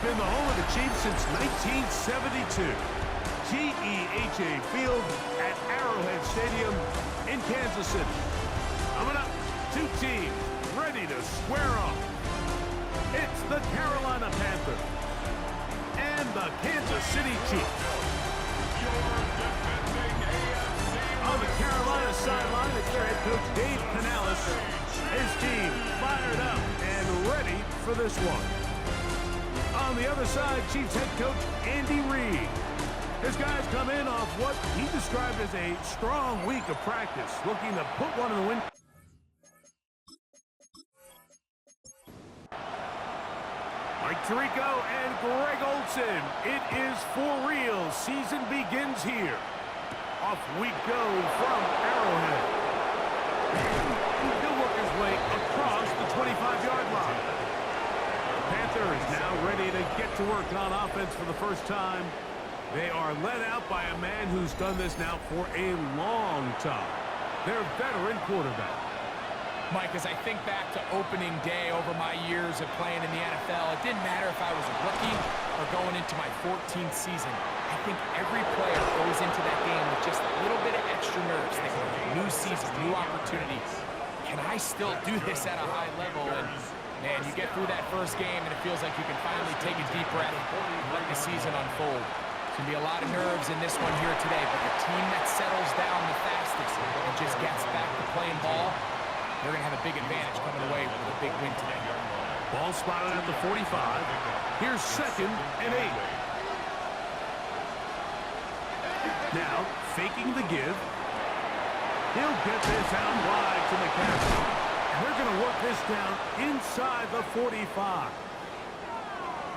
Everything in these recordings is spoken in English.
Been the home of the Chiefs since 1972. GEHA Field at Arrowhead Stadium in Kansas City. Coming up, two teams ready to square off. It's the Carolina Panthers and the Kansas City Chiefs. On the Carolina sideline, it's their head coach Dave Canales. His team fired up and ready for this one. On the other side, Chiefs head coach Andy Reid. His guys come in off what he described as a strong week of practice, looking to put one in the win. Mike Tirico and Greg Olsen. It is for real. Season begins here. Off we go from Arrowhead. He'll work his way across the 25-yard line. The Panthers now ready to get to work on offense for the first time. They are led out by a man who's done this now for a long time. Their veteran quarterback. Mike, as I think back to opening day over my years of playing in the NFL, it didn't matter if I was a rookie or going into my 14th season. I think every player goes into that game with just a little bit of extra nerves. New season, new opportunity. Can I still do this at a high level? And man, you get through that first game and it feels like you can finally take a deep breath and let the season unfold. There's going to be a lot of nerves in this one here today, but the team that settles down the fastest and just gets back to playing ball, they're going to have a big advantage coming away with a big win today. Ball spotted at the 45. Here's 2nd and 8. Now, faking the give. He'll get this out wide to McCaffrey. And they're going to work this down inside the 45.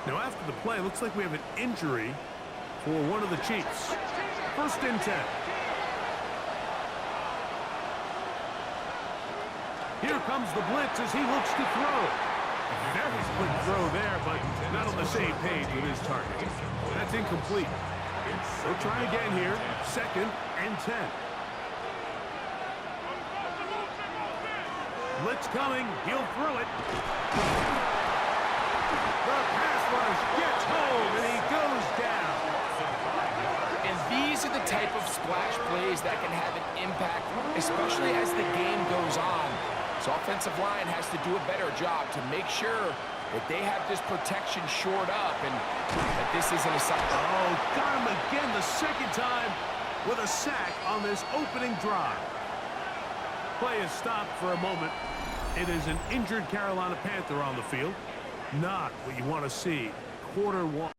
Now, after the play, looks like we have an injury for one of the Chiefs. 1st and 10. Here comes the blitz as he looks to throw. Very quick throw there, but not on the same page with his target. That's incomplete. They'll try again here. 2nd and 10. Blitz coming. He'll throw it. The pass rush gets home, and he goes down. And these are the type of splash plays that can have an impact, especially as the game goes on. So offensive line has to do a better job to make sure that they have this protection shored up and that this isn't a sack. Oh, got him again the 2nd time with a sack on this opening drive. Play is stopped for a moment. It is an injured Carolina Panther on the field. Not what you want to see. Quarter 1.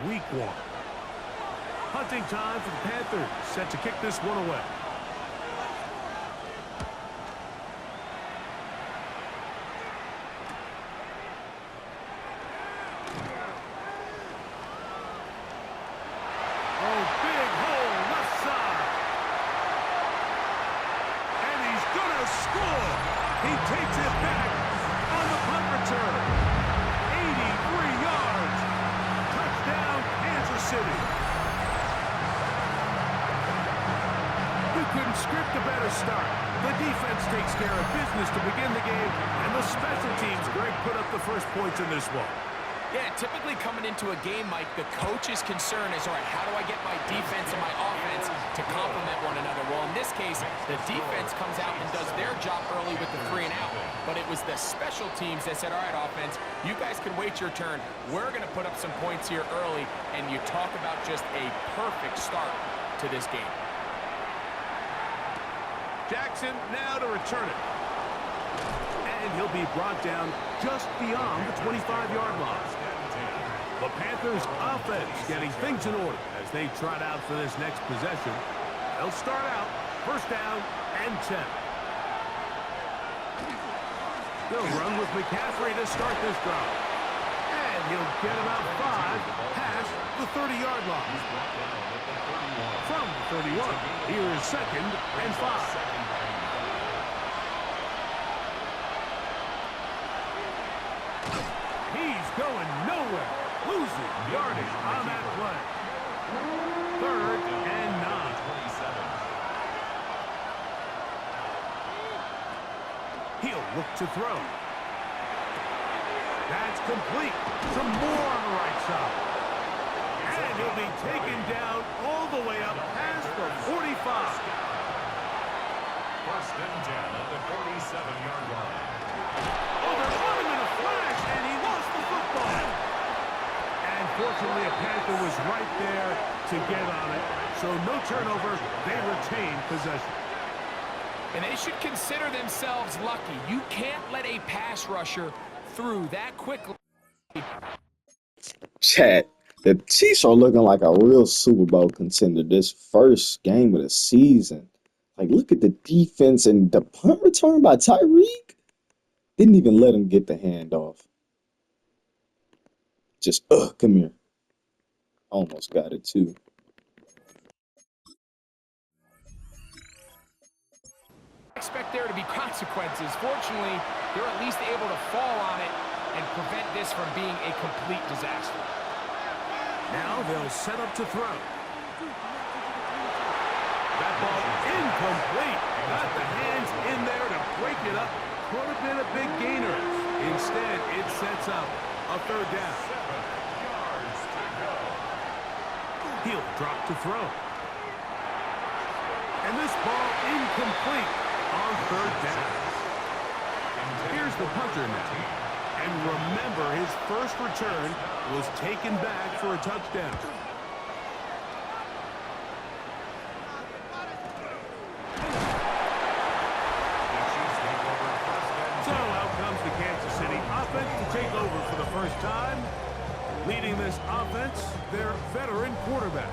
Week 1. Hunting time for the Panthers. Set to kick this one away. Oh, big hole left side. And he's going to score. He takes it back on the punt return. 83 yards. Touchdown, Kansas City. You couldn't script a better start. The defense takes care of business to begin the game, and the special teams, Greg, put up the first points in this one. Yeah, typically coming into a game, Mike, the coach's concern is, all right, how do I get my defense and my offense to complement one another? Well, in this case, the defense comes out and does their job early with the 3 and out. But it was the special teams that said, all right, offense, you guys can wait your turn. We're going to put up some points here early. And you talk about just a perfect start to this game. Jackson now to return it. And he'll be brought down just beyond the 25-yard line. The Panthers offense getting things in order as they trot out for this next possession. They'll start out 1st down and 10. They'll run with McCaffrey to start this drive. And he'll get about 5 past the 30-yard line. From the 31, here is 2nd and 5. going nowhere. Losing yardage on that play. 3rd and 9. He'll look to throw. That's complete. Some more on the right side. And he'll be taken down all the way up past the 45. 1st and 10 at the 47-yard line. Oh, they're on him in a flash, and he lost the football. And fortunately, a Panther was right there to get on it. So no turnover. They retain possession. And they should consider themselves lucky. You can't let a pass rusher through that quickly. Chat, the Chiefs are looking like a real Super Bowl contender this first game of the season. Like, look at the defense and the punt return by Tyreek. Didn't even let him get the handoff. Just, come here. Almost got it, too. Expect there to be consequences. Fortunately, they're at least able to fall on it and prevent this from being a complete disaster. Now they'll set up to throw. That ball incomplete. Got the hands in there to break it up. Could have been a big gainer. Instead, it sets up a 3rd down. He'll drop to throw. And this ball incomplete on 3rd down. Here's the punter now. And remember, his first return was taken back for a touchdown. So out comes the Kansas City offense to take over for the first time. Leading this offense, their veteran quarterback.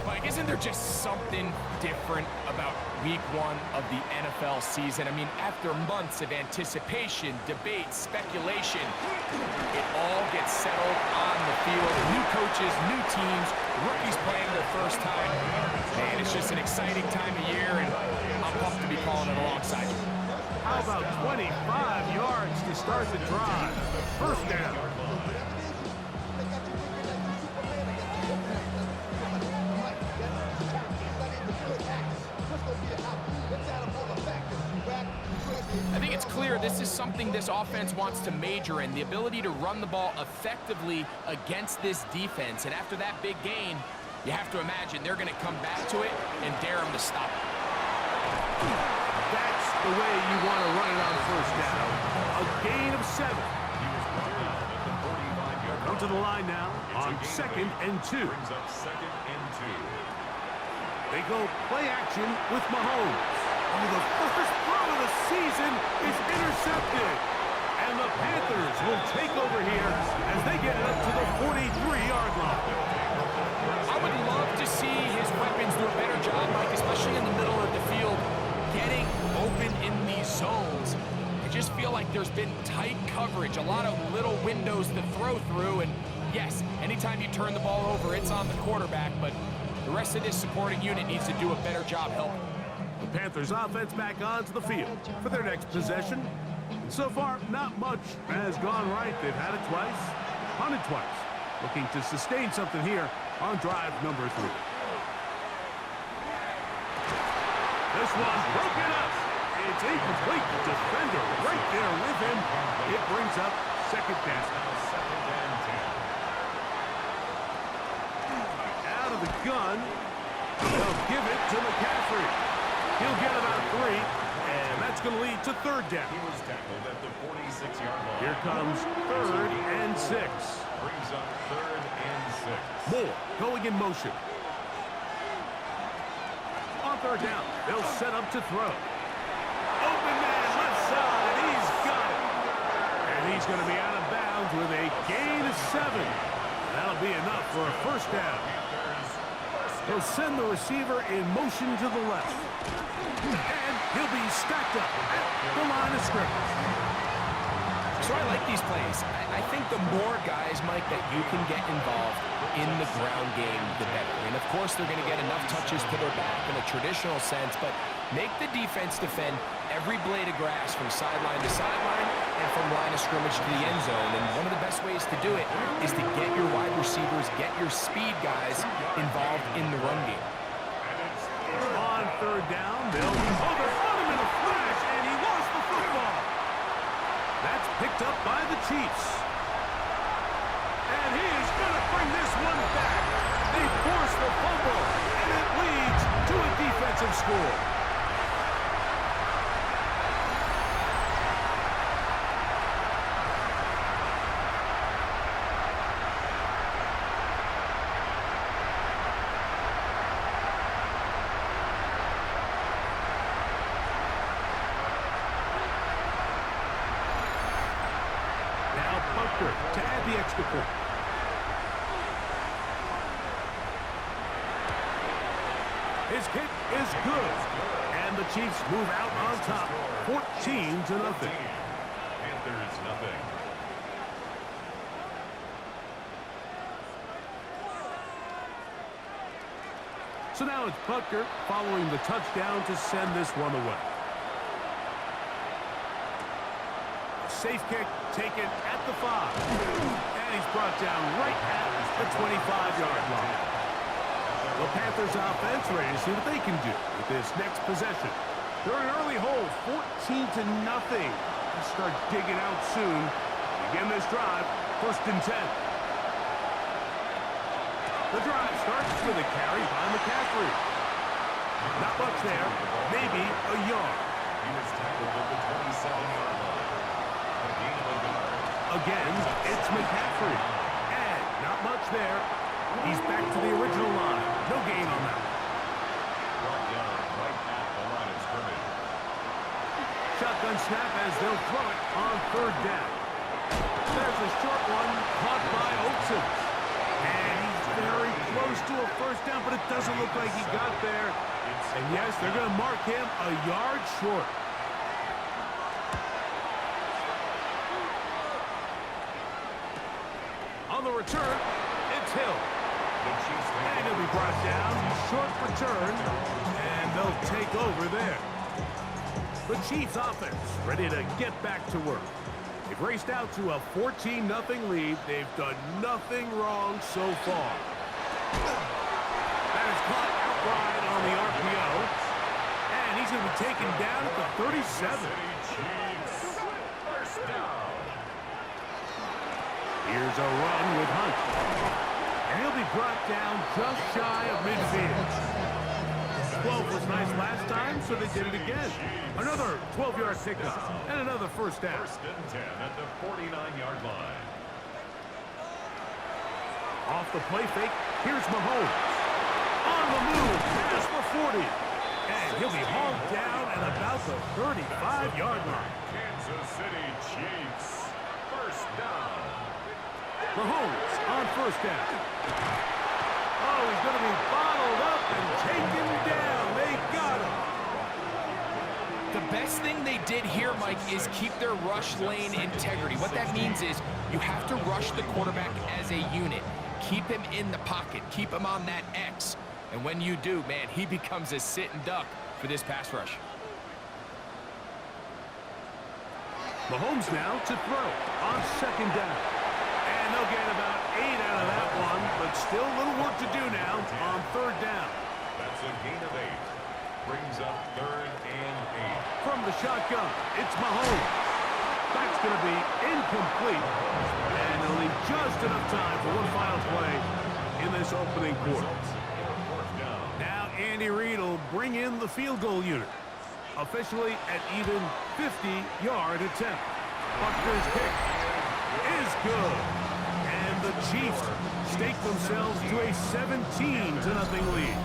Mike, isn't there just something different about week 1 of the NFL season? I mean, after months of anticipation, debate, speculation, it all gets settled on the field. New coaches, new teams, rookies playing their first time. Man, it's just an exciting time of year, and I'm pumped to be calling it alongside you. How about 25 yards to start the drive? 1st down. I think it's clear this is something this offense wants to major in, the ability to run the ball effectively against this defense. And after that big gain, you have to imagine they're going to come back to it and dare them to stop it. That's the way you want to run it on 1st down. A gain of 7. Come to the line now on 2nd and 2. They go play action with Mahomes. Oh, the first throw of the season is intercepted. And the Panthers will take over here as they get it up to the 43-yard line. I would love to see his weapons do a better job, Mike, especially in the middle of the field, getting open in these zones. I just feel like there's been tight coverage, a lot of little windows to throw through. And yes, anytime you turn the ball over, it's on the quarterback, but the rest of this supporting unit needs to do a better job helping. The Panthers offense back onto the field for their next possession. And so far, not much has gone right. They've had it twice, punted twice. Looking to sustain something here on drive number 3. This one broken up. It's incomplete. Defender right there with him. It brings up 2nd down. Out of the gun. They'll give it to McCaffrey. He'll get about 3, and that's going to lead to 3rd down. He was tackled at the 46-yard line. Here comes 3rd and 6. Brings up 3rd and 6. Moore going in motion. On 3rd down, they'll set up to throw. Open man left side, he's got it. And he's going to be out of bounds with a gain of 7. That'll be enough for a 1st down. He'll send the receiver in motion to the left. And he'll be stacked up at the line of scrimmage. So I like these plays. I think the more guys, Mike, that you can get involved in the ground game, the better. And of course, they're going to get enough touches to their back in a traditional sense, but make the defense defend every blade of grass from sideline to sideline and from line of scrimmage to the end zone. And one of the best ways ways to do it is to get your wide receivers, get your speed guys involved in the run game. On third down, they'll they're on him in a flash, and he lost the football. That's picked up by the Chiefs. And he is going to bring this one back. They force the fumble, and it leads to a defensive score. To add the extra point. His kick is good. And the Chiefs move out on top, 14-0. Panthers nothing. So now it's Butker following the touchdown to send this one away. Safe kick taken at the 5. And he's brought down right at the 25-yard line. The Panthers offense ready to see what they can do with this next possession. They're an early hole, 14-0. Let's start digging out soon. Begin this drive, 1st and 10. The drive starts with a carry by McCaffrey. Not much there, maybe a yard. He was tackled at the 27-yard line. Again, it's McCaffrey. And not much there. He's back to the original line. No gain on that one. Brought down right at the line of scrimmage. Shotgun snap as they'll throw it on 3rd down. There's a short one caught by Olsen. And he's very close to a 1st down, but it doesn't look like he got there. And yes, they're going to mark him a yard short. On the return, it's Hill. And he'll be brought down. Short return. And they'll take over there. The Chiefs offense ready to get back to work. They've raced out to a 14-0 lead. They've done nothing wrong so far. That is caught outright on the RPO. And he's going to be taken down at the 37. First down. Here's a run with Hunt. And he'll be brought down just shy of midfield. 12 was nice last time, so they did it again. Another 12-yard pickup and another 1st down. 1st and 10 at the 49-yard line. Off the play fake, here's Mahomes. On the move, pass for 40. And he'll be hauled down at about the 35-yard line. Kansas City Chiefs. 1st down. Mahomes on 1st down. Oh, he's going to be bottled up and taken down. They got him. The best thing they did here, Mike, is keep their rush lane integrity. What that means is you have to rush the quarterback as a unit. Keep him in the pocket. Keep him on that X. And when you do, man, he becomes a sit and duck for this pass rush. Mahomes now to throw on 2nd down. And they'll get about 8 out of that one, but still a little work to do now on 3rd down. That's a gain of 8. Brings up 3rd and 8. From the shotgun, it's Mahomes. That's going to be incomplete. And they'll leave just enough time for one final play in this opening quarter. Now Andy Reid will bring in the field goal unit. Officially at even 50-yard attempt. Butker's kick is good. And the Chiefs stake themselves to a 17-0 lead.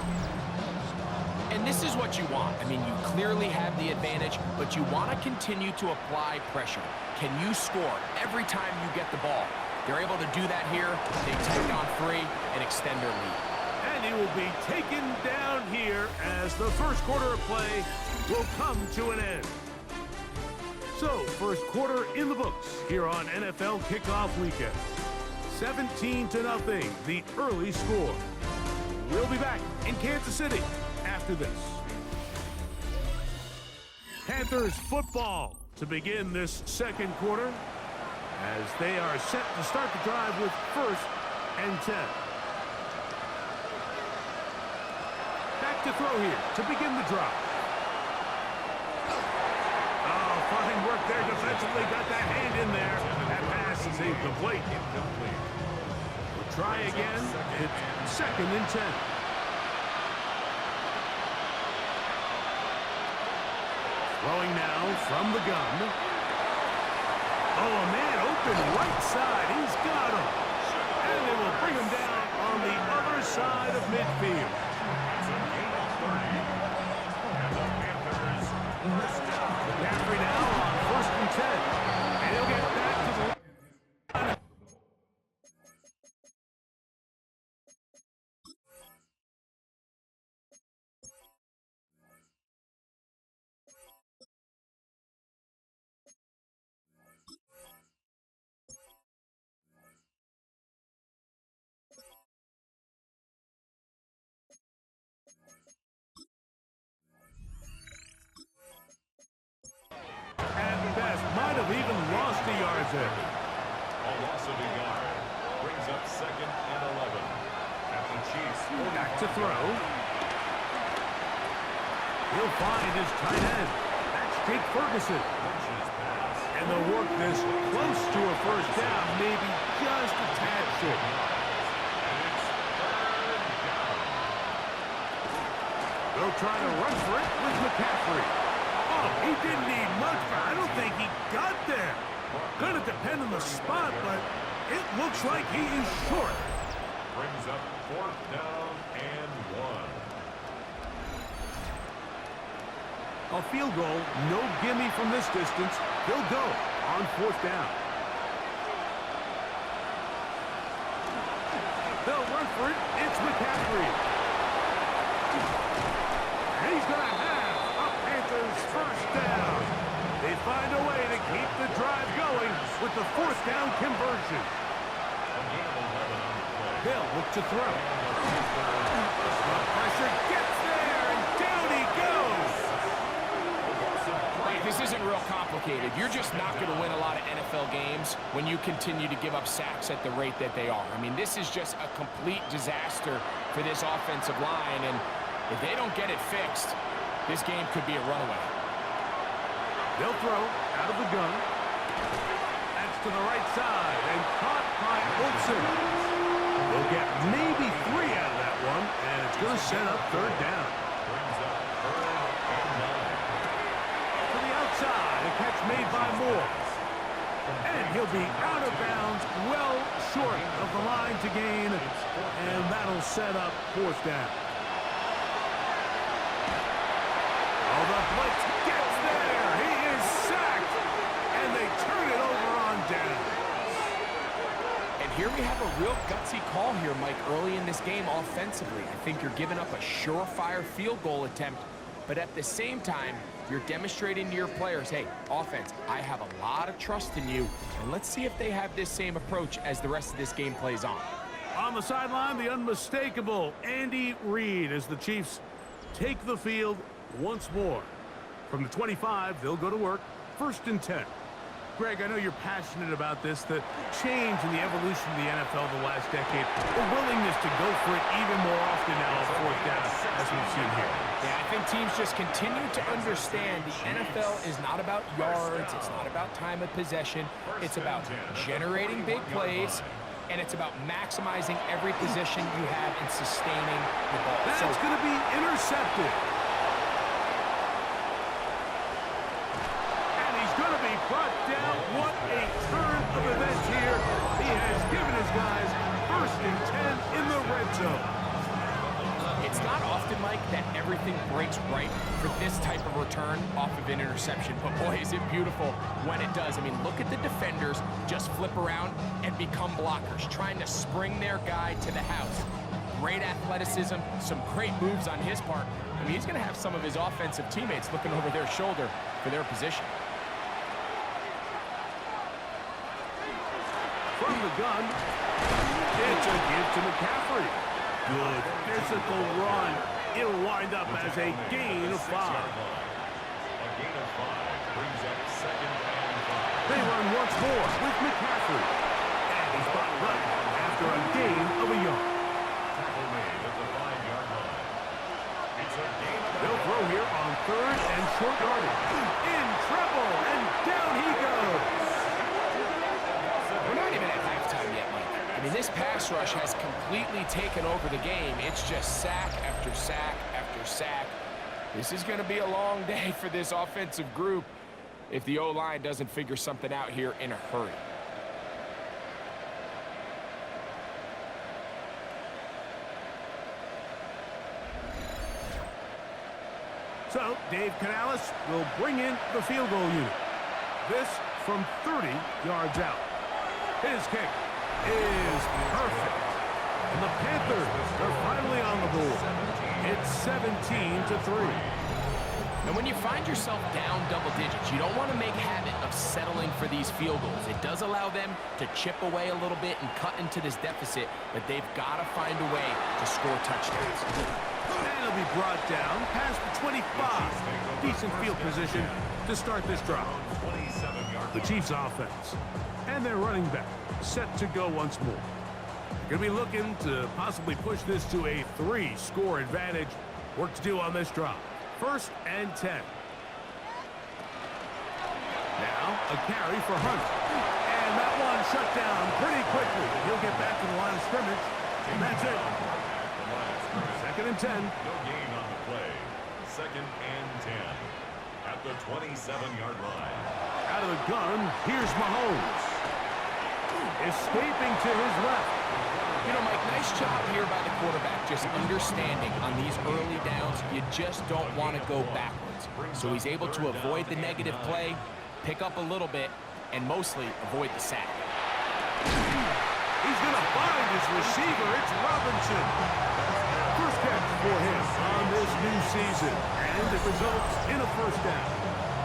And this is what you want. I mean, you clearly have the advantage, but you want to continue to apply pressure. Can you score every time you get the ball? They're able to do that here. They take on 3 and extend their lead. And he will be taken down here as the 1st quarter of play will come to an end. So, 1st quarter in the books here on NFL Kickoff Weekend. 17-0, the early score. We'll be back in Kansas City after this. Panthers football to begin this 2nd quarter. as they are set to start the drive with 1st and 10. Back to throw here to begin the drive. Oh, fine work there defensively. Got that hand in there. That pass is incomplete. We'll try again. It's 2nd and 10. Throwing now from the gun. Oh, a man open right side. He's got him. And they will bring him down on the other side of midfield. McCaffrey now on 1st and 10. And he'll get back to the at best. Might have even lost the yards there. A loss of a yard brings up 2nd and 11. At the Chiefs. Back to throw. He'll find his tight end. That's Jake Ferguson. And they'll work this close to a 1st down, maybe just a tad short. They'll try to run for it with McCaffrey. Oh, he didn't need much, but I don't think he got there. Gonna depend on the spot, but it looks like he is short. Brings up 4th down and 1. A field goal, no gimme from this distance. He'll go on 4th down. They'll run for it. It's McCaffrey. And he's going to have a Panthers 1st down. They find a way to keep the drive going with the 4th down conversion. They'll look to throw. Pressure gets there, and down he goes. This isn't real complicated. You're just not going to win a lot of NFL games when you continue to give up sacks at the rate that they are. I mean, this is just a complete disaster for this offensive line, and if they don't get it fixed, this game could be a runaway. They'll throw out of the gun. That's to the right side, and caught by Olsen. They'll get maybe 3 out of that one, and it's going to set up 3rd down. Brings up 3rd and 9. To the outside, a catch made by Moore. And he'll be out of bounds, well short of the line to gain, and that'll set up 4th down. Oh, the blitz gets there. He is sacked, and they turn it over on down. And here we have a real gutsy call here, Mike, early in this game offensively. I think you're giving up a surefire field goal attempt, but at the same time, you're demonstrating to your players, hey, offense, I have a lot of trust in you, and let's see if they have this same approach as the rest of this game plays on. On the sideline, the unmistakable Andy Reid as the Chiefs take the field once more. From the 25, they'll go to work, 1st and 10. Greg, I know you're passionate about this, the change in the evolution of the NFL the last decade, the willingness to go for it even more often now on 4th down, as we've seen here. Yeah, I think teams just continue to understand the NFL is not about yards, it's not about time of possession, it's about generating big plays, and it's about maximizing every position you have in sustaining the ball. That's going to be intercepted. Brought down. What a turn of events here. He has given his guys 1st and 10 in the red zone. It's not often, Mike, that everything breaks right for this type of return off of an interception. But boy, is it beautiful when it does. I mean, look at the defenders just flip around and become blockers, trying to spring their guy to the house. Great athleticism, some great moves on his part. I mean, he's going to have some of his offensive teammates looking over their shoulder for their position. From the gun, it's a give to McCaffrey. Good physical run. It'll wind up as a gain of 5. gain of 5 brings up second and 5. They run once more with McCaffrey. And he's brought right after a gain of a yard. Tackle made at the 5-yard line. It's a gain of They'll throw here on third and short yardage. In trouble, and down he goes. We're not even at halftime yet, Mike. I mean, this pass rush has completely taken over the game. It's just sack after sack after sack. This is going to be a long day for this offensive group if the O-line doesn't figure something out here in a hurry. So, Dave Canales will bring in the field goal unit. This from 30 yards out. His kick is perfect. And the Panthers are finally on the board. It's 17-3. And when you find yourself down double digits, you don't want to make habit of settling for these field goals. It does allow them to chip away a little bit and cut into this deficit, but they've got to find a way to score touchdowns. And he'll be brought down past the 25. Decent field position to start this drive. The Chiefs offense and their running back set to go once more. They're going to be looking to possibly push this to a 3-score advantage. Work to do on this drive. 1st and 10. Now a carry for Hunt. And that one shut down pretty quickly. He'll get back to the line of scrimmage. And that's it. 2nd and 10. No gain on the play. 2nd and 10. At the 27-yard line. Out of the gun, here's Mahomes. Escaping to his left. You know, Mike, nice job here by the quarterback, just understanding on these early downs, you just don't want to go backwards. So he's able to avoid the negative play, pick up a little bit, and mostly avoid the sack. He's going to find his receiver. It's Robinson. First catch for him on this new season. And it results in a 1st down.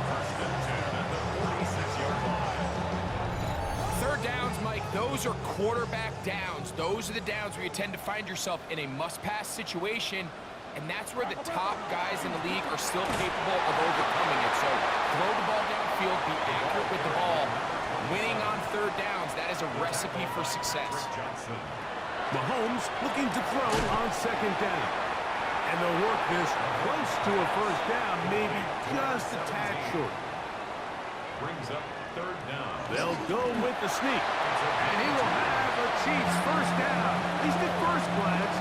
1st and 10 at the 46-yard line. 3rd downs, Mike, those are quarterback downs. Those are the downs where you tend to find yourself in a must-pass situation, and that's where the top guys in the league are still capable of overcoming it. So throw the ball downfield, be accurate with the ball. Winning on 3rd downs, that is a recipe for success. Mahomes looking to throw on 2nd down. And they'll work this close to a 1st down, maybe just a tad short. Brings up 3rd down. They'll go with the sneak. And he will have a Chiefs 1st down. At least at first glance.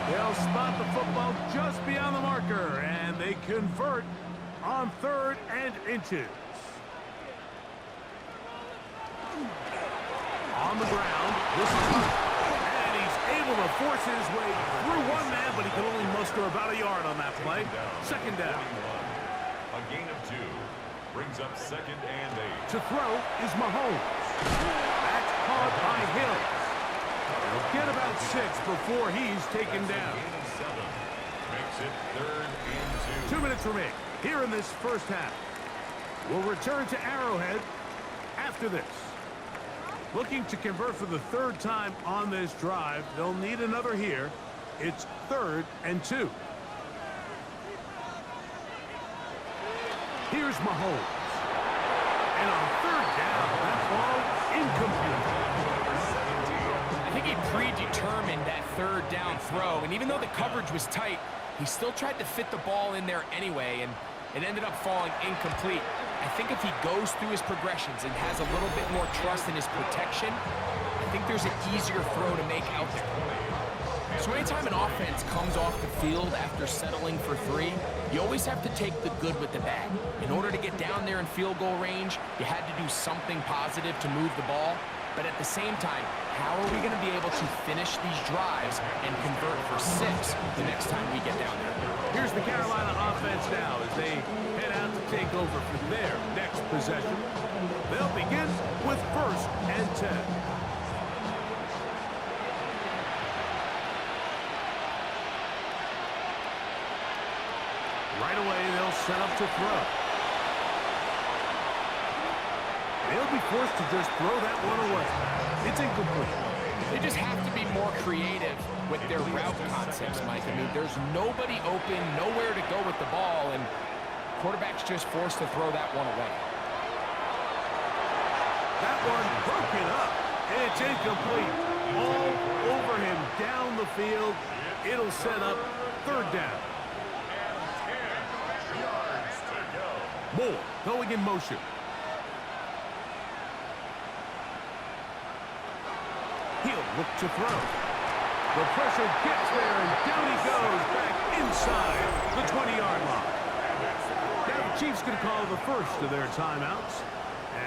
They'll spot the football just beyond the marker. And they convert on 3rd and inches. On the ground, this is Hunt. And he's able to force his way through one man, but he can only muster about a yard on that play. 2nd down. A gain of 2. Brings up 2nd and 8. To throw is Mahomes. That's caught by Hill. He'll get about 6 before he's taken down. Gain of 7. Makes it 3rd and 2. 2 minutes remain here in this 1st half. We'll return to Arrowhead after this. Looking to convert for the 3rd time on this drive. They'll need another here. It's 3rd and 2. Here's Mahomes. And on 3rd down, that ball incomplete. I think he predetermined that 3rd down throw, and even though the coverage was tight, he still tried to fit the ball in there anyway, and it ended up falling incomplete. I think if he goes through his progressions and has a little bit more trust in his protection, I think there's an easier throw to make out there. So anytime an offense comes off the field after settling for 3, you always have to take the good with the bad. In order to get down there in field goal range, you had to do something positive to move the ball. But at the same time, how are we going to be able to finish these drives and convert for 6 the next time we get down there? Here's the Carolina offense now as they head out to take over for their next possession. They'll begin with 1st and 10. Right away, they'll set up to throw. They'll be forced to just throw that one away. It's incomplete. They just have to be more creative with their route concepts, Mike. I mean, there's nobody open, nowhere to go with the ball, and quarterback's just forced to throw that one away. That one broken up. It's incomplete. All over him down the field. It'll set up third down. And 10 yards to go. Moore going in motion. He'll look to throw. The pressure gets there, and down he goes back inside the 20-yard line. Now the Chiefs can call the first of their timeouts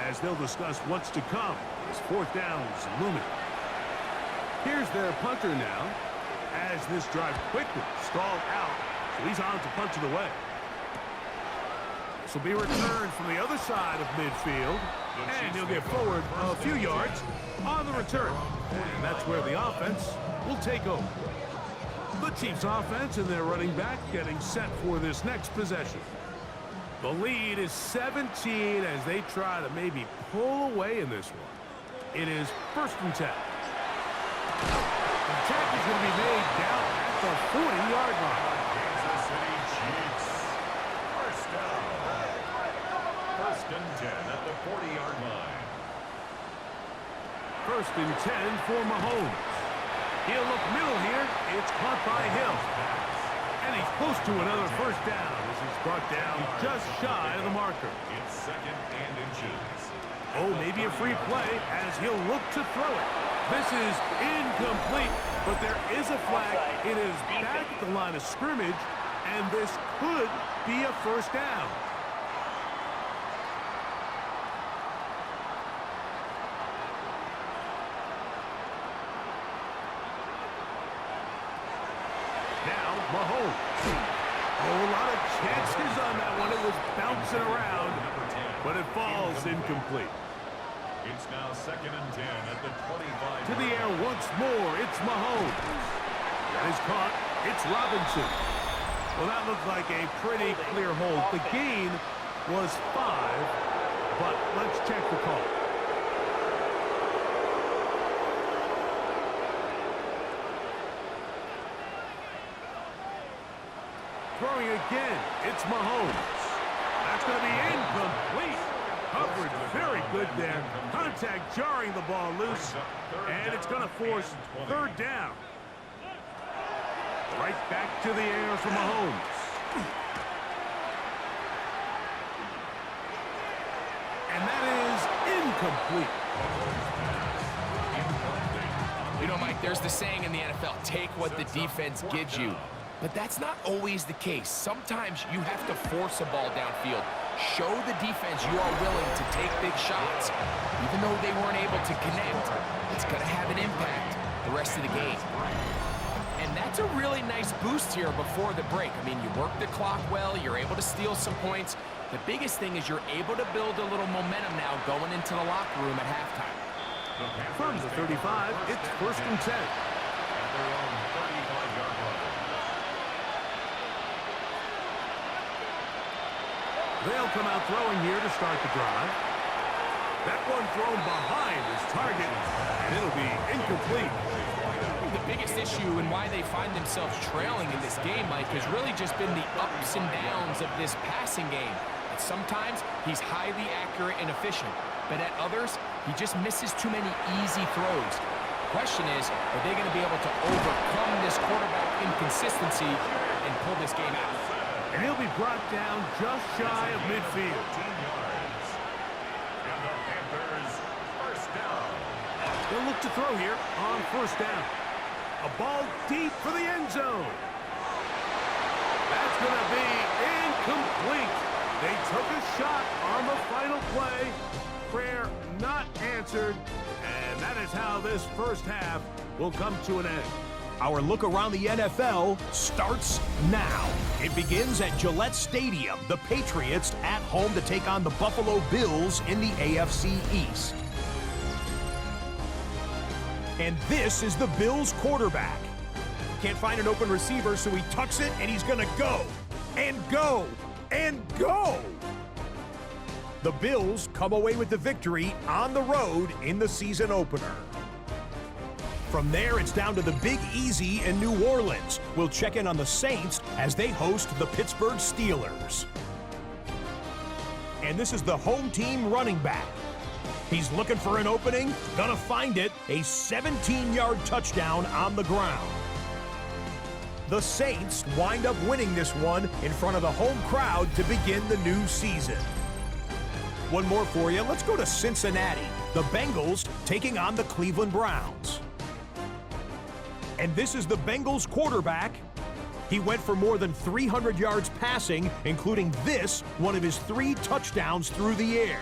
as they'll discuss what's to come as fourth down's looming. Here's their punter now as this drive quickly stalled out. So he's on to punch it away. This will be returned from the other side of midfield, and he'll get forward a few yards on the return. And that's where the offense will take over. The Chiefs offense and their running back getting set for this next possession. The lead is 17 as they try to maybe pull away in this one. It is 1st and 10. The attack is going to be made down at the 40-yard line. Kansas City Chiefs. First down. 1st and 10 at the 40-yard line. 1st and 10 for Mahomes. He'll look middle here. It's caught by Hill. And he's close to another first down as he's brought down just shy of the marker. It's 2nd and inches. Oh, maybe a free play as he'll look to throw it. This is incomplete, but there is a flag. It is back at the line of scrimmage, and this could be a first down. Now, Mahomes. Oh, a lot of chances on that one. It was bouncing around, but it falls incomplete. It's now 2nd and 10 at the 25. To the air once more, it's Mahomes. That is caught. It's Robinson. Well, that looked like a pretty clear hold. The gain was 5, but let's check the call. Throwing again, it's Mahomes. That's going to be incomplete. Coverage very good there. Contact jarring the ball loose, and it's going to force third down. Right back to the air for Mahomes. And that is incomplete. You know, Mike, there's the saying in the NFL, take what the defense gives you. But that's not always the case. Sometimes you have to force a ball downfield. Show the defense you are willing to take big shots. Even though they weren't able to connect, it's going to have an impact the rest of the game. And that's a really nice boost here before the break. I mean, you work the clock well, you're able to steal some points. The biggest thing is you're able to build a little momentum now going into the locker room at halftime. From the 35, it's 1st and 10. At their own 35-yard line. They'll come out throwing here to start the drive. That one thrown behind his target, and it'll be incomplete. The biggest issue and why they find themselves trailing in this game, Mike, has really just been the ups and downs of this passing game. And sometimes he's highly accurate and efficient, but at others, he just misses too many easy throws. The question is, are they going to be able to overcome this quarterback inconsistency and pull this game out? And he'll be brought down just shy of midfield. 15 yards. And the Panthers, first down. They'll look to throw here on first down. A ball deep for the end zone. That's going to be incomplete. They took a shot on the final play. Prayer not answered. And that is how this first half will come to an end. Our look around the NFL starts now. It begins at Gillette Stadium. The Patriots at home to take on the Buffalo Bills in the AFC East. And this is the Bills quarterback. Can't find an open receiver, so he tucks it, and he's going to go, and go, and go. The Bills come away with the victory on the road in the season opener. From there, it's down to the Big Easy in New Orleans. We'll check in on the Saints as they host the Pittsburgh Steelers. and this is the home team running back. He's looking for an opening, gonna find it, a 17-yard touchdown on the ground. The Saints wind up winning this one in front of the home crowd to begin the new season. One more for you. Let's go to Cincinnati. The Bengals taking on the Cleveland Browns. And this is the Bengals quarterback. He went for more than 300 yards passing, including this, one of his 3 touchdowns through the air.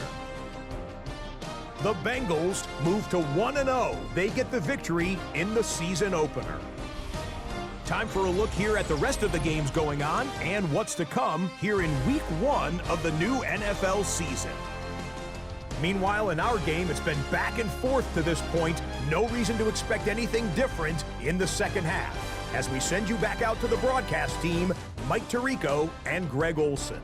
The Bengals move to 1-0. They get the victory in the season opener. Time for a look here at the rest of the games going on and what's to come here in Week 1 of the new NFL season. Meanwhile, in our game, it's been back and forth to this point. No reason to expect anything different in the second half. As we send you back out to the broadcast team, Mike Tirico and Greg Olson.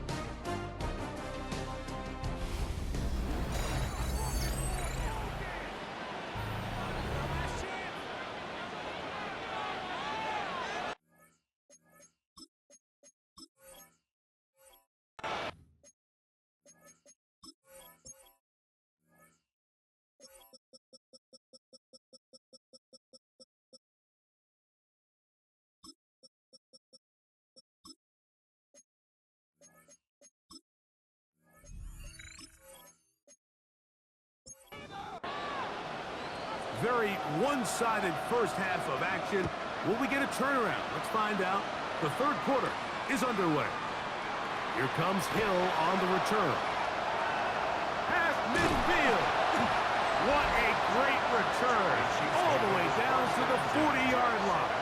Very one-sided first half of action. Will we get a turnaround? Let's find out. The third quarter is underway. Here comes Hill on the return. Past midfield. What a great return. All the way down to the 40-yard line.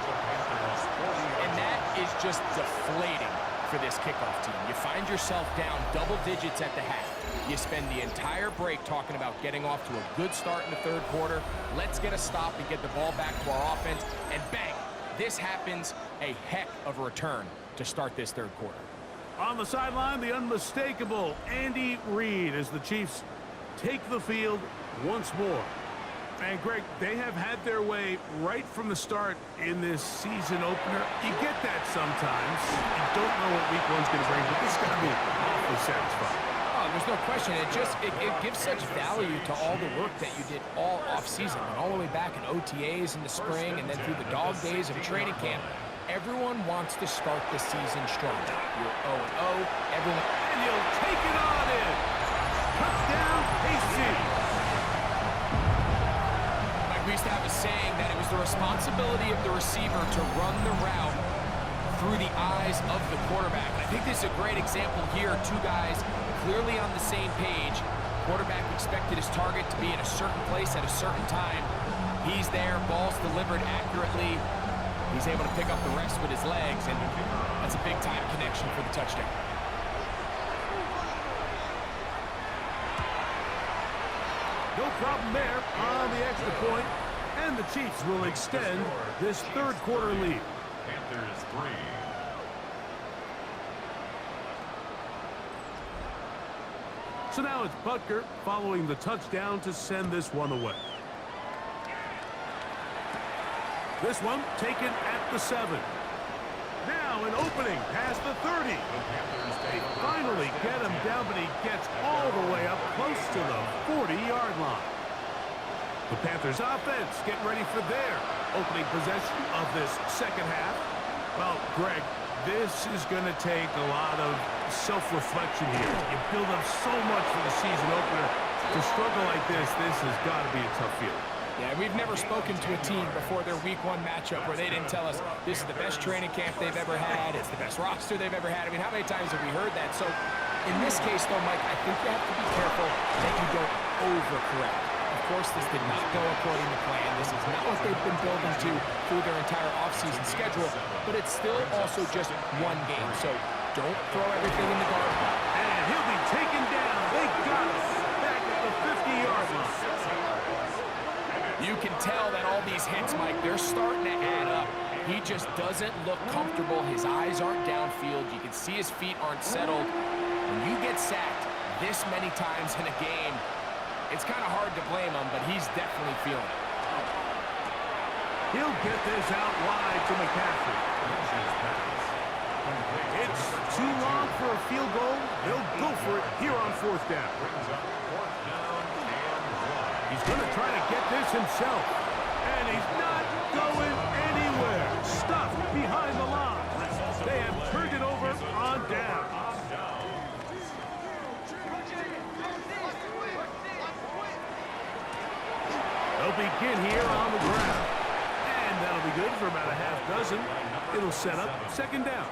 And that is just deflating for this kickoff team. You find yourself down double digits at the half. You spend the entire break talking about getting off to a good start in the third quarter. Let's get a stop and get the ball back to our offense. And bang, this happens. A heck of a return to start this third quarter. On the sideline, the unmistakable Andy Reid as the Chiefs take the field once more. And Greg, they have had their way right from the start in this season opener. You get that sometimes. You don't know what week one's going to bring, but this is going to be awfully satisfying. Oh, there's no question. It gives such value to all the work that you did all offseason and all the way back in OTAs in the spring and then through the dog days of training camp. Everyone wants to start the season strong. You're 0-0. Everyone. And you'll take it on in. Touchdown, KC. We used to have a saying that it was the responsibility of the receiver to run the route through the eyes of the quarterback. And I think this is a great example here. 2 guys clearly on the same page. Quarterback expected his target to be in a certain place at a certain time. He's there, ball's delivered accurately. He's able to pick up the rest with his legs, and that's a big-time connection for the touchdown. No problem there on the extra point, and the Chiefs will extend this third quarter lead. Panthers 3. So now it's Butker following the touchdown to send this one away. This one taken at the 7. Now an opening past the 30. They finally get him down, but he gets all the way up close to the 40-yard line. The Panthers offense getting ready for their opening possession of this second half. Well, Greg, this is going to take a lot of self-reflection here. You build up so much for the season opener. To struggle like this has got to be a tough feeling. Yeah, we've never spoken to a team before their week 1 matchup where they didn't tell us this is the best training camp they've ever had, it's the best roster they've ever had. I mean, how many times have we heard that? So in this case, though, Mike, I think you have to be careful that you don't overcorrect. Of course, this did not go according to plan. This is not what they've been building to through their entire offseason schedule, but it's still also just one game. So don't throw everything in the garbage. And he'll be taken down. They got him back at the 50-yard line. You can tell that all these hits, Mike, they're starting to add up. He just doesn't look comfortable. His eyes aren't downfield. You can see his feet aren't settled. When you get sacked this many times in a game, it's kind of hard to blame him, but he's definitely feeling it. He'll get this out wide to McCaffrey. It's too long for a field goal. They'll go for it here on fourth down. He's going to try to get this himself. And he's not going anywhere. Stuffed behind the line. They have turned it over on down. They'll begin here on the ground. And that'll be good for about a half dozen. It'll set up second down.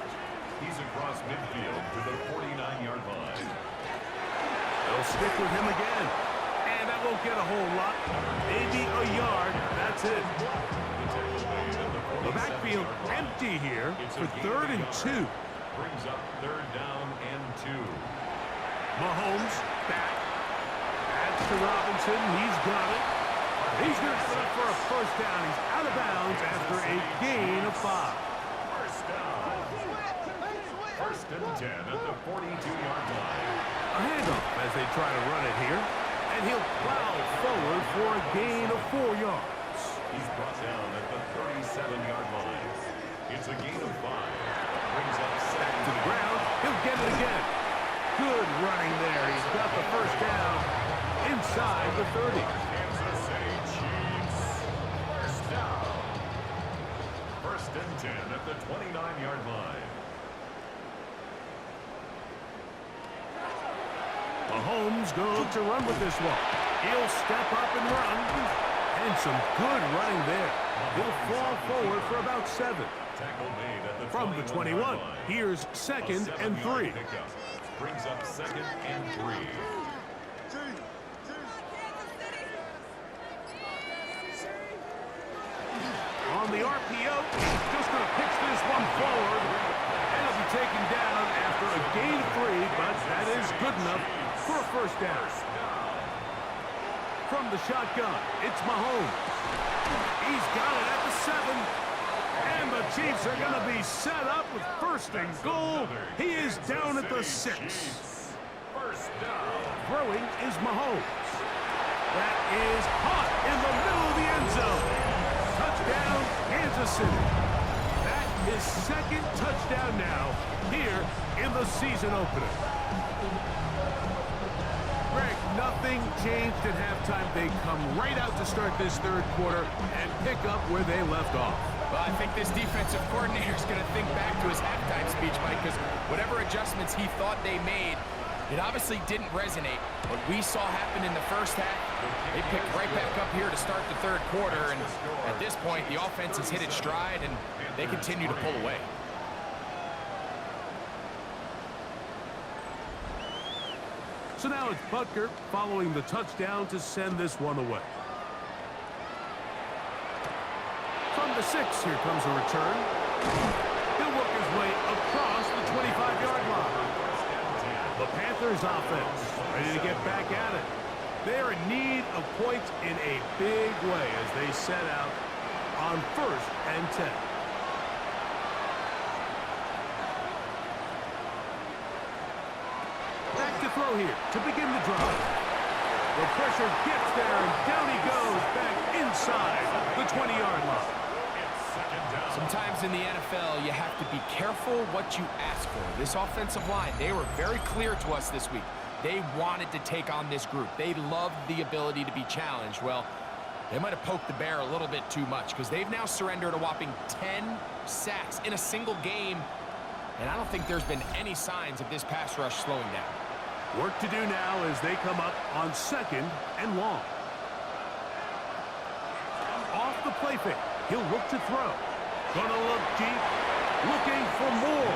He's across midfield to the 49-yard line. They'll stick with him again. And that won't get a whole lot. Maybe a yard. That's it. The backfield empty here for 3rd and 2. Brings up 3rd down and 2. Mahomes back. Adds to Robinson. He's got it. He's going to put it for a first down. He's out of bounds after a gain of 5. First down. 1st and 10 at the 42-yard line. A handoff as they try to run it here. And he'll plow forward for a gain of 4 yards. He's brought down at the 37-yard line. It's a gain of 5. Brings up Back to the ground. He'll get it again. Good running there. He's got the first down inside the 30. Kansas City Chiefs. First down. 1st and 10 at the 29-yard line. Mahomes goes to run with this one. He'll step up and run. And some good running there. He'll fall forward for about 7. Tackle made at the From the 21, here's 2nd and 3. Brings up 2nd and 3. On the RPO, just going to pitch this one forward. And it'll be taken down after a gain of 3, but that is good enough for a first down. From the shotgun, it's Mahomes. He's got it at the 7. And the Chiefs are going to be set up with 1st and goal. He is down at the 6. First down. Throwing is Mahomes. That is caught in the middle of the end zone. Touchdown, Kansas City. That is 2nd touchdown now here in the season opener. Greg, nothing changed at halftime. They come right out to start this 3rd quarter and pick up where they left off. Well, I think this defensive coordinator is going to think back to his halftime speech, Mike, because whatever adjustments he thought they made, it obviously didn't resonate. What we saw happen in the first half, they picked right back up here to start the 3rd quarter, and at this point, the offense has hit its stride, and they continue to pull away. So now it's Butker following the touchdown to send this one away. From the 6, here comes a return. He'll work his way across the 25-yard line. The Panthers offense ready to get back at it. They're in need of points in a big way as they set out on 1st and 10. Back to throw here to begin the drive. The pressure gets there, and down he goes back inside the 20-yard line. Sometimes in the NFL, you have to be careful what you ask for. This offensive line, they were very clear to us this week. They wanted to take on this group. They loved the ability to be challenged. Well, they might have poked the bear a little bit too much because they've now surrendered a whopping 10 sacks in a single game, and I don't think there's been any signs of this pass rush slowing down. Work to do now as they come up on 2nd and long. Off the play fake, he'll look to throw. Gonna look deep, looking for more.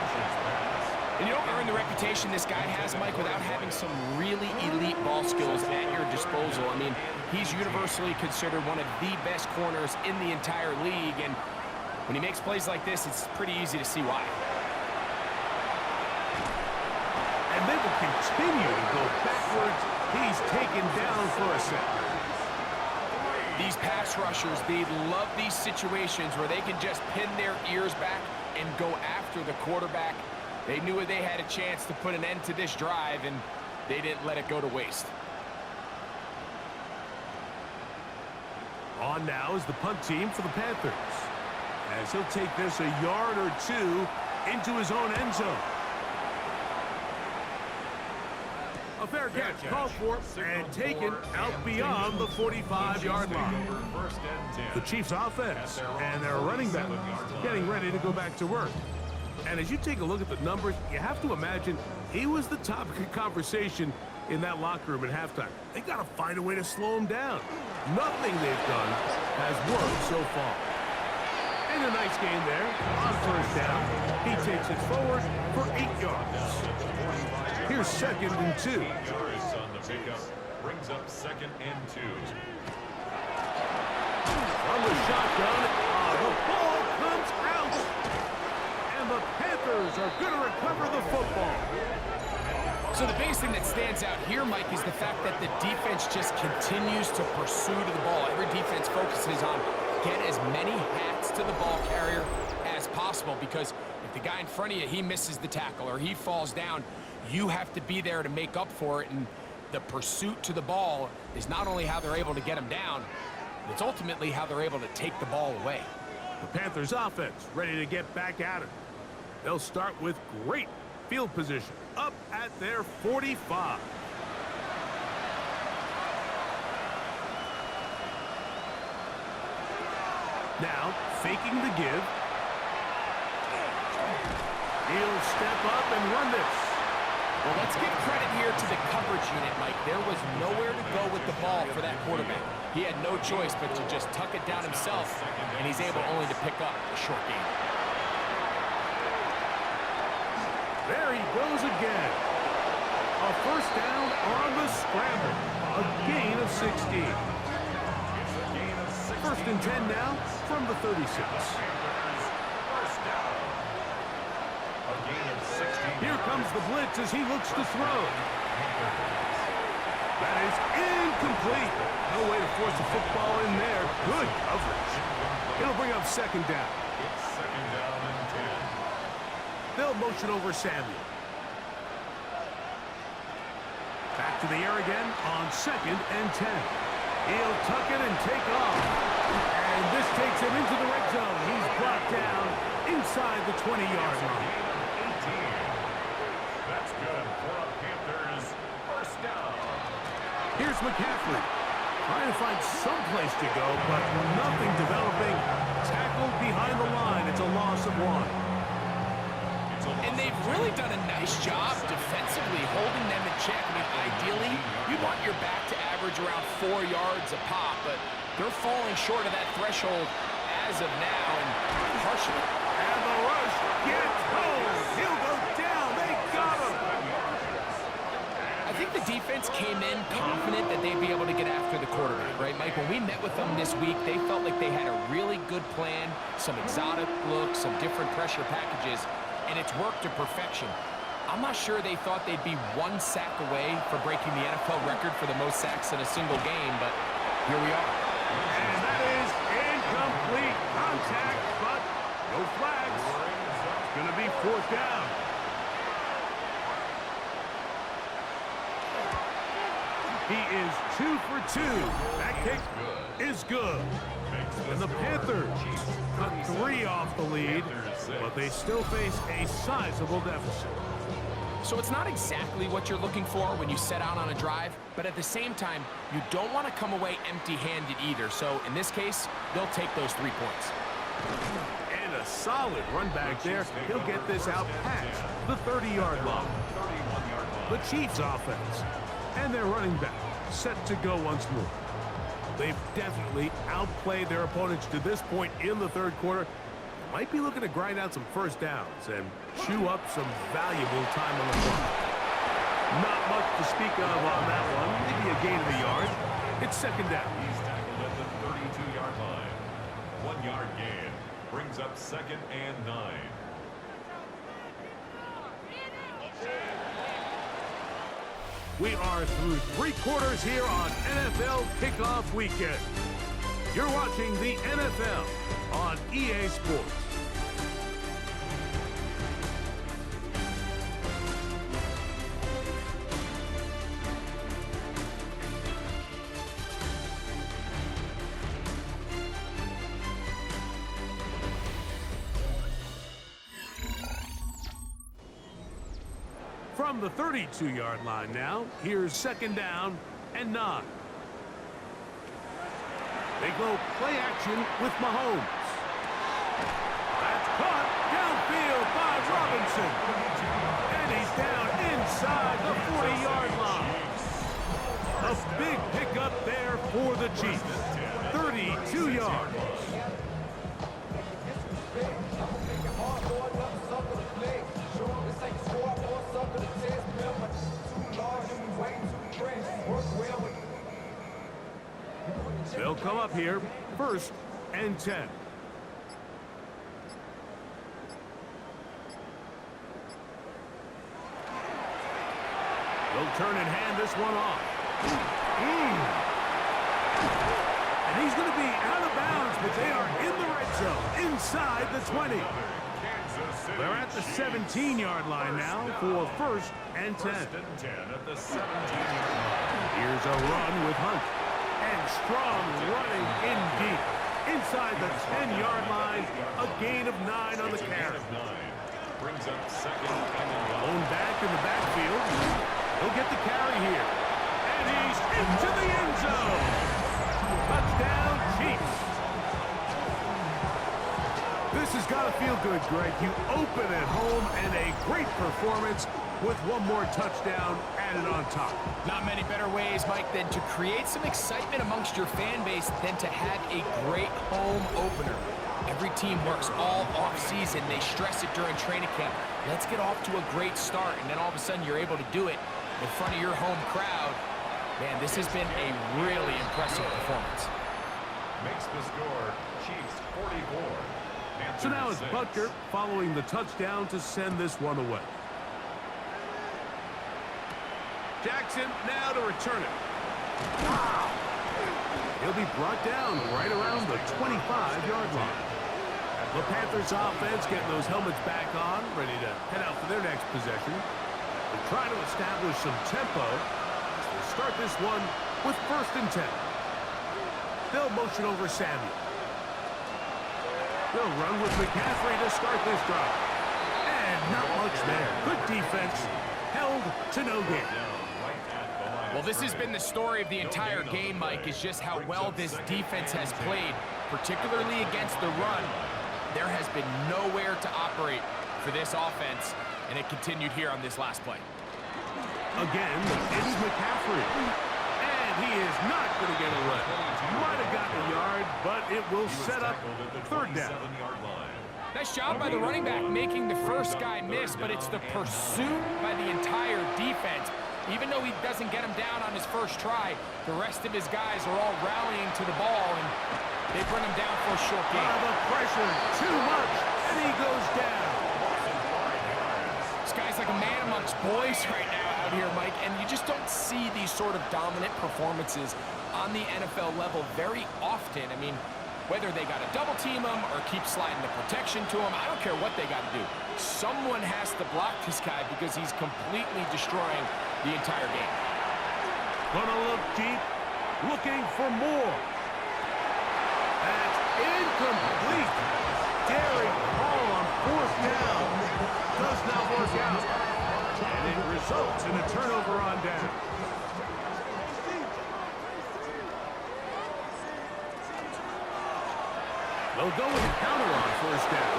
And you don't earn the reputation this guy has, Mike, without having some really elite ball skills at your disposal. I mean, he's universally considered one of the best corners in the entire league, and when he makes plays like this, it's pretty easy to see why. And they will continue to go backwards. He's taken down for a second. These pass rushers, they love these situations where they can just pin their ears back and go after the quarterback. They knew they had a chance to put an end to this drive, and they didn't let it go to waste. On now is the punt team for the Panthers. As he'll take this a yard or 2 into his own end zone. A fair catch called for and taken out beyond the 45-yard line. The Chiefs offense and their running back getting ready to go back to work. And as you take a look at the numbers, you have to imagine he was the topic of conversation in that locker room at halftime. They got to find a way to slow him down. Nothing they've done has worked so far. And a nice gain there on first down. He takes it forward for 8 yards. Here's 2nd and 2. Yards on the pickup brings up 2nd and 2. From the shotgun, the ball comes out. And the Panthers are going to recover the football. So the biggest thing that stands out here, Mike, is the fact that the defense just continues to pursue to the ball. Every defense focuses on get as many hats to the ball carrier as possible, because if the guy in front of you, he misses the tackle or he falls down, you have to be there to make up for it. And the pursuit to the ball is not only how they're able to get him down, it's ultimately how they're able to take the ball away. The Panthers offense ready to get back at it. They'll start with great field position up at their 45. Now, faking the give. He'll step up and run this. Well, let's give credit here to the coverage unit, Mike. There was nowhere to go with the ball for that quarterback. He had no choice but to just tuck it down himself, and he's able only to pick up a short gain. There he goes again. A first down on the scramble. A gain of 16. First and 10 now from the 36. Here comes the blitz as he looks to throw. That is incomplete. No way to force the football in there. Good coverage. It'll bring up 2nd down. It's 2nd down and 10. They'll motion over Samuel. Back to the air again on 2nd and 10. He'll tuck it and take off. And this takes him into the red zone. He's brought down inside the 20-yard line. 18. That's good for a Panthers first down. Here's McCaffrey. Trying to find some place to go, but nothing developing. Tackled behind the line. It's a loss of 1. And they've really done a nice job defensively holding them in check. I mean, ideally, you want your back to average around 4 yards a pop, but they're falling short of that threshold as of now, and partially. And the rush gets home. He'll go down. They got him. I think the defense came in confident that they'd be able to get after the quarterback, right, Mike? When we met with them this week, they felt like they had a really good plan, some exotic looks, some different pressure packages, and it's worked to perfection. I'm not sure they thought they'd be 1 sack away for breaking the NFL record for the most sacks in a single game, but here we are. And that is incomplete contact, but no flags. It's going to be 4th down. He is 2 for 2. That kick is good. And the Panthers cut 3 off the lead, but they still face a sizable deficit. So it's not exactly what you're looking for when you set out on a drive, but at the same time, you don't want to come away empty-handed either. So in this case, they'll take those 3 points. And a solid run back there. He'll get this out past the 30-yard line. The Chiefs offense and their running back set to go once more. They've definitely outplayed their opponents to this point in the 3rd quarter. Might be looking to grind out some first downs and chew up some valuable time on the clock. Not much to speak of on that one. Maybe a gain of a yard. It's 2nd down. He's tackled at the 32-yard line. 1-yard gain brings up 2nd and 9. We are through 3 quarters here on NFL Kickoff Weekend. You're watching the NFL on EA Sports. From the 32-yard line now, here's second down and 9. They go play action with Mahomes. That's caught downfield by Robinson. And he's down inside the 40-yard line. A big pickup there for the Chiefs. 32 yards. They'll come up here, 1st and 10. They'll turn and hand this one off. And he's going to be out of bounds, but they are in the red zone, inside the 20. They're at the 17-yard line now for 1st and 10. Here's a run with Hunt. And strong running in deep. Inside the 10-yard line, a gain of 9 on the carry. Blown back in the backfield. He'll get the carry here. And he's into the end zone. Touchdown, Chiefs. This has got to feel good, Greg. You open at home and a great performance with one more touchdown added on top. Not many better ways, Mike, than to create some excitement amongst your fan base than to have a great home opener. Every team works all off-season. They stress it during training camp. Let's get off to a great start, and then all of a sudden you're able to do it in front of your home crowd. Man, this has been a really impressive performance. Makes the score Chiefs 44. So now it's Butker following the touchdown to send this one away. Jackson now to return it. He'll be brought down right around the 25-yard line. The Panthers offense getting those helmets back on, ready to head out for their next possession. They're trying to establish some tempo. They'll start this one with 1st and 10. They'll motion over Samuel. They'll run with McCaffrey to start this drive. And not much there. Good defense. Held to no gain. Well, this has been the story of the entire game, Mike, is just how well this defense has played, particularly against the run. There has been nowhere to operate for this offense, and it continued here on this last play. Again, it's McCaffrey. And he is not going to get away. Might have gotten a yard, but it will set up 3rd down. Nice job by the running back making the first guy miss, but it's the pursuit by the entire defense. Even though he doesn't get him down on his first try, the rest of his guys are all rallying to the ball, and they bring him down for a short gain. The pressure, too much, and he goes down. This guy's like a man amongst boys right now out here, Mike, and you just don't see these sort of dominant performances on the NFL level very often. I mean, whether they got to double team him or keep sliding the protection to him, I don't care what they got to do. Someone has to block this guy because he's completely destroying the entire game. Gonna look deep, looking for more. That's incomplete. Daring call on 4th down. Does not work out. And it results in a turnover on down. They'll go with a counter on 1st down.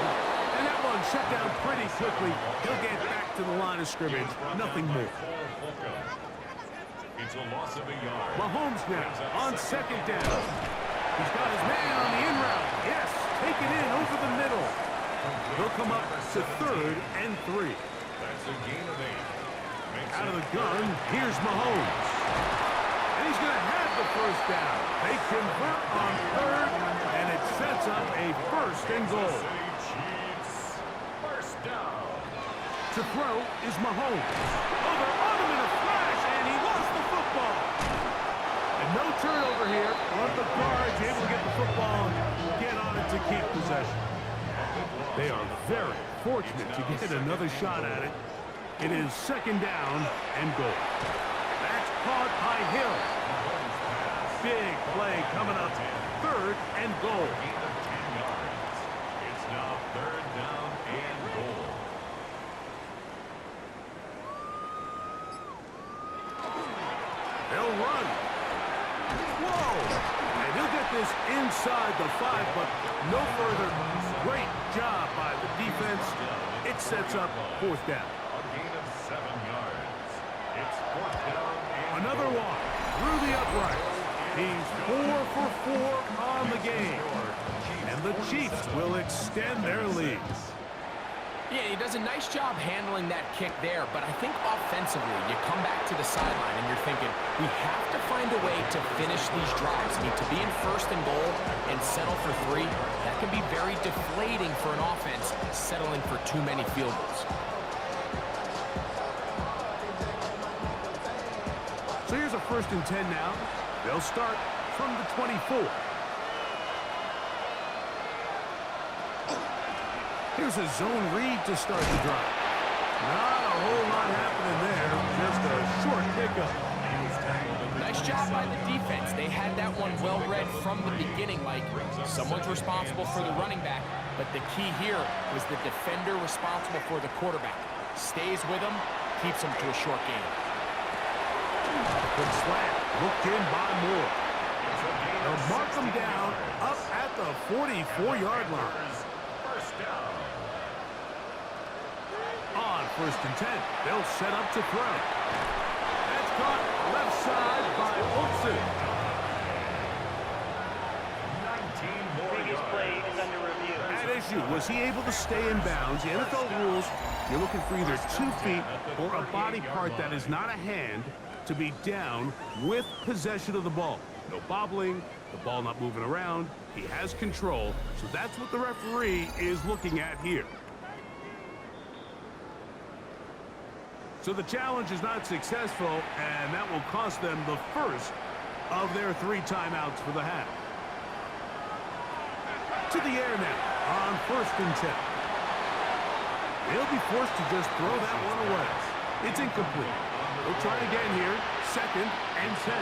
And that one shut down pretty quickly. He'll get back to the line of scrimmage. Nothing more. It's a loss of a yard. Mahomes now on 2nd down. He's got his man on the in route. Yes, take it in over the middle. They'll come up to 3rd and 3. That's a gain of 8. Out of the gun, here's Mahomes. And he's going to have the 1st down. They convert on 3rd, and it sets up a 1st and goal. Chiefs. 1st down. To throw is Mahomes. Oh, they're on him in a flash, and he lost the football. And no turnover here. One of the guards able to get the football and get on it to keep possession. They are very fortunate to get another shot at it. It is 2nd down and goal. That's caught by Hill. Big play coming up. 3rd and goal. Gain of 10 yards. It's now 3rd down and goal. this inside the 5, but no further. Great job by the defense. It sets up 4th down. A gain of 7 yards. It's 4th down and Another one through the uprights. He's 4 for 4 on the game. And the Chiefs will extend their lead. Yeah, he does a nice job handling that kick there, but I think offensively, you come back to the sideline and you're thinking, we have to find a way to finish these drives. I mean, to be in 1st and goal and settle for 3, that can be very deflating for an offense settling for too many field goals. So here's a 1st and 10 now. They'll start from the 24. Here's a zone read to start the drive. Not a whole lot happening there. Just a short pickup. Nice job by the defense. They had that one well read from the beginning, like someone's responsible for the running back, but the key here was the defender responsible for the quarterback. Stays with him, keeps him to a short game. Good slant. Looked in by Moore. They'll mark him down up at the 44-yard line. first down. On 1st and 10, they'll set up to throw. That's caught left side by Olsen. 19 more Previous yards. play is under review. At issue, was he able to stay in bounds? The NFL rules, you're looking for either 2 feet or a body part that is not a hand to be down with possession of the ball. No bobbling, the ball not moving around. He has control, so that's what the referee is looking at here. So the challenge is not successful, and that will cost them the first of their 3 timeouts for the half. To the air now on 1st and 10. They'll be forced to just throw that one away. It's incomplete. They'll try again here. 2nd and 10.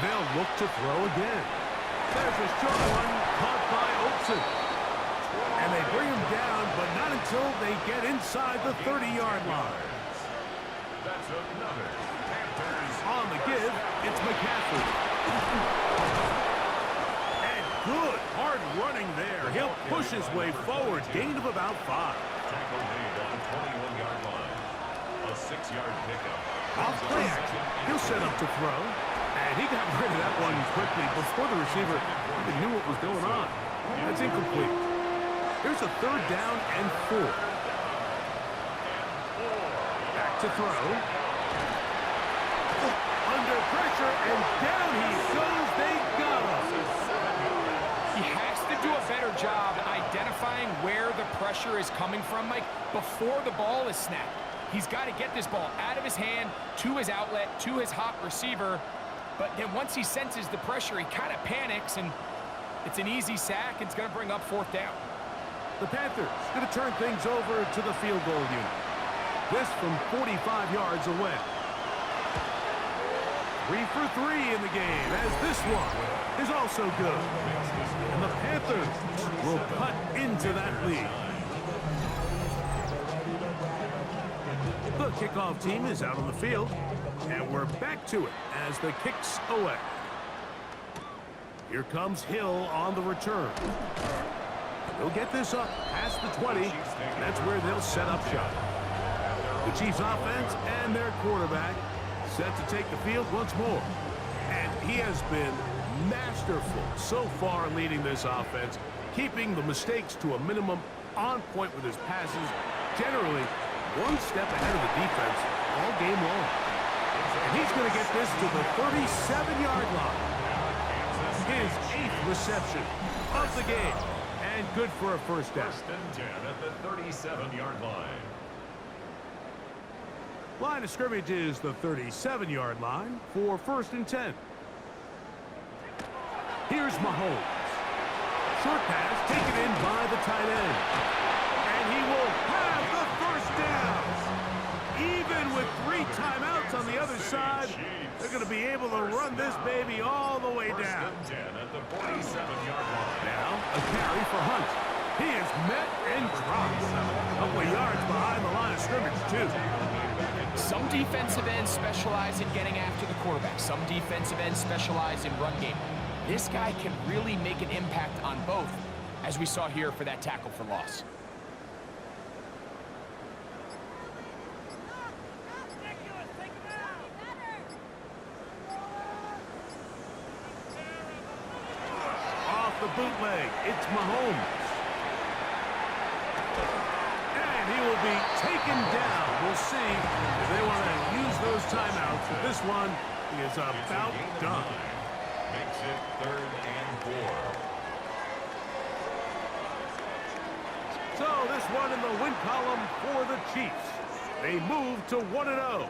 They'll look to throw again. There's a short one caught by Olsen. And they bring him down, but not until they get inside the 30-yard line. That's another Panthers. On the give, it's McCaffrey. And good hard running there. He'll push his way forward. Gain of about 5. Tackle made on the 21-yard line. A 6-yard pickup. Off play action. He'll set up to throw. And he got rid of that one quickly before the receiver even knew what was going on. That's incomplete. Here's a 3rd down and 4. Back to throw. Under pressure, and down he goes. They got him. He has to do a better job identifying where the pressure is coming from, Mike, before the ball is snapped. He's got to get this ball out of his hand, to his outlet, to his hot receiver. But then once he senses the pressure, he kind of panics, and it's an easy sack. It's going to bring up 4th down. The Panthers going to turn things over to the field goal unit. This from 45 yards away. 3 for 3 in the game, as this one is also good. And the Panthers will cut into that lead. The kickoff team is out on the field, and we're back to it as the kick's away. Here comes Hill on the return. They'll get this up past the 20. That's where they'll set up shop. The Chiefs offense and their quarterback set to take the field once more. And he has been masterful so far leading this offense, keeping the mistakes to a minimum, on point with his passes, generally one step ahead of the defense all game long. And he's going to get this to the 37-yard line. His 8th reception of the game. And good for a 1st down. 1st and 10 at the 37-yard line. Line of scrimmage is the 37-yard line for 1st and 10. Here's Mahomes. Short pass taken in by the tight end. And he will have the 1st down. Even with 3 timeouts on the other side, they're going to be able to run this baby all the way down. 1st and 10 at the 47-yard line. Now, a carry for Hunt. He is met and dropped. A couple of yards behind the line of scrimmage, too. Some defensive ends specialize in getting after the quarterback. Some defensive ends specialize in run game. This guy can really make an impact on both, as we saw here for that tackle for loss. Off the bootleg, it's Mahomes. And he will be taken down. We'll see if they want to use those timeouts. But this one is about done. Makes it 3rd and 4. So this one in the win column for the Chiefs. They move to 1-0,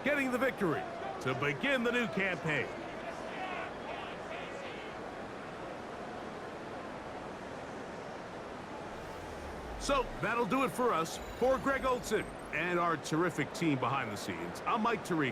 getting the victory to begin the new campaign. So that'll do it for us. For Greg Olson and our terrific team behind the scenes, I'm Mike Tariq.